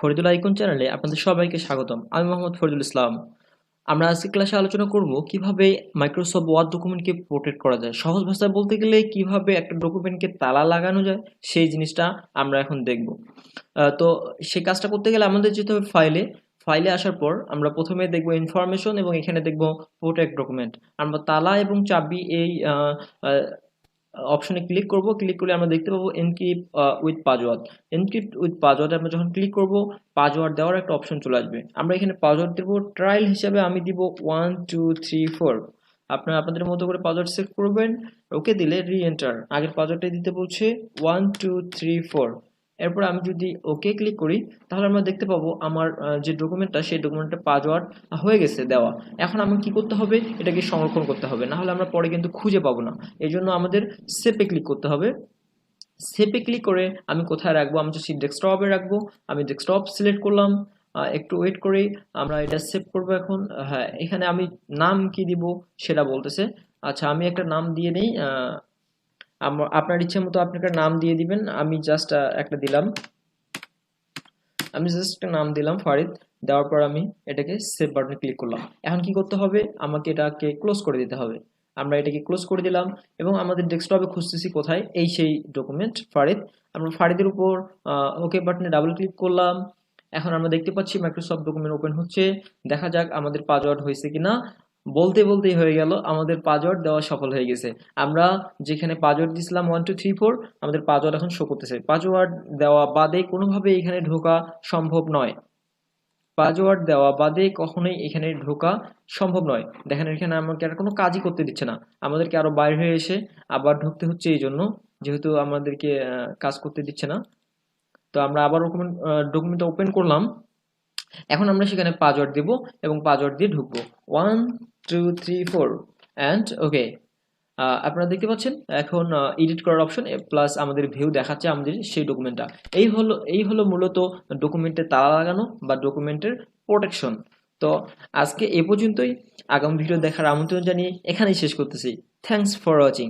Faridul icon চ্যানেলে আপনাদের সবাইকে স্বাগতম। আমি মোহাম্মদ ফরিদুল ইসলাম। আমরা আজকে ক্লাসে আলোচনা করব কিভাবে মাইক্রোসফট ওয়ার্ড ডকুমেন্টকে প্রোটেক্ট করা যায়। সহজ ভাষায় বলতে গেলে কিভাবে একটা ডকুমেন্টকে তালা লাগানো যায় সেই জিনিসটা আমরা এখন দেখব। তো সেই কাজটা করতে গেলে আমাদের যেতে হবে ফাইলে আসার পর আমরা প্রথমে দেখব ইনফরমেশন এবং এখানে দেখব প্রোটেক্ট ডকুমেন্ট। আমরা তালা এবং চাবি এই অপশনে ক্লিক করলে আমরা দেখতে পাবো encrypt with password. Encrypt with password আমরা যখন ক্লিক করব পাসওয়ার্ড দেওয়ার একটা অপশন চলে আসবে। আমরা এখানে পাসওয়ার্ড দেব, ট্রায়াল হিসাবে আমি দিব 1 2 3 4। আপনারা আপনাদের মতো করে পাসওয়ার্ড সেট করবেন। ওকে দিলে রি এন্টার, আগের পাসওয়ার্ডটাই দিতে বলছে 1 2 3 4। এরপর আমি যদি ওকে ক্লিক করি তাহলে আমরা দেখতে পাবো আমার যে ডকুমেন্টটা সেই ডকুমেন্টের পাসওয়ার্ড হয়ে গেছে দেওয়া। এখন আমি কি করতে হবে, এটাকে সংরক্ষণ করতে হবে, না হলে আমরা পরে কিন্তু খুঁজে পাবো না। এই জন্য আমাদের সেভে ক্লিক করতে হবে। সেভে ক্লিক করে আমি কোথায় রাখবো, আমি যদি ডেস্কটপে রাখবো, আমি ডেস্কটপ সিলেক্ট করলাম। একটু ওয়েট করে আমরা এটা সেভ করবো। এখন হ্যাঁ, এখানে আমি নাম কি দিব সেটা বলতেছে। আচ্ছা, আমি একটা নাম দিয়ে নেই। আপনার ইচ্ছে মতো আপনি একটা নাম দিয়ে দিবেন। আমি জাস্ট একটা দিলাম, ফারিদ। দেওয়ার পর আমি এটাকে সেভ বাটনে ক্লিক করলাম। এখন কি করতে হবে, আমাকে এটাকে ক্লোজ করে দিতে হবে। আমরা এটাকে ক্লোজ করে দিলাম এবং আমাদের ডেস্কটপে খুঁজতেছি কোথায়, এই সেই ডকুমেন্ট ফারিদ। আমরা ফারিদের উপর ওকে বাটনে ডাবল ক্লিক করলাম। এখন আমরা দেখতে পাচ্ছি মাইক্রোসফট ডকুমেন্ট ওপেন হচ্ছে। দেখা যাক আমাদের পাসওয়ার্ড হয়েছে কিনা। বলতেই হয়ে গেল, আমাদের পাসওয়ার্ড দেওয়া সফল হয়ে গেছে। আমরা যেখানে পাসওয়ার্ড দিয়েছিলাম 1 2 3 4, আমাদের পাসওয়ার্ড এখন শো করতেছে। পাসওয়ার্ড দেওয়া বাদে কোনোভাবে এখানে ঢোকা সম্ভব নয়। পাসওয়ার্ড দেওয়া বাদে কখনোই এখানে ঢোকা সম্ভব নয়। দেখেন এখানে আমাকে আর কোনো কাজই করতে দিচ্ছে না, আমাদেরকে আরো বাইরে হয়ে এসে আবার ঢুকতে হচ্ছে, এই জন্য যেহেতু আমাদেরকে কাজ করতে দিচ্ছে না। তো আমরা আবার ডকুমেন্টটা ওপেন করলাম। এখন আমরা সেখানে পাসওয়ার্ড দেব এবং পাসওয়ার্ড দিয়ে ঢুকবো 1 2 3 4 অ্যান্ড ওকে। আপনারা দেখতে পাচ্ছেন এখন এডিট করার অপশন প্লাস আমাদের ভিউ দেখাচ্ছে আমাদের সেই ডকুমেন্টটা। এই হলো মূলত ডকুমেন্টের তালা লাগানো বা ডকুমেন্টের প্রোটেকশন। তো আজকে এ পর্যন্তই। আগামী ভিডিও দেখার আমন্ত্রণ জানিয়ে এখানেই শেষ করতেছি। Thanks for watching.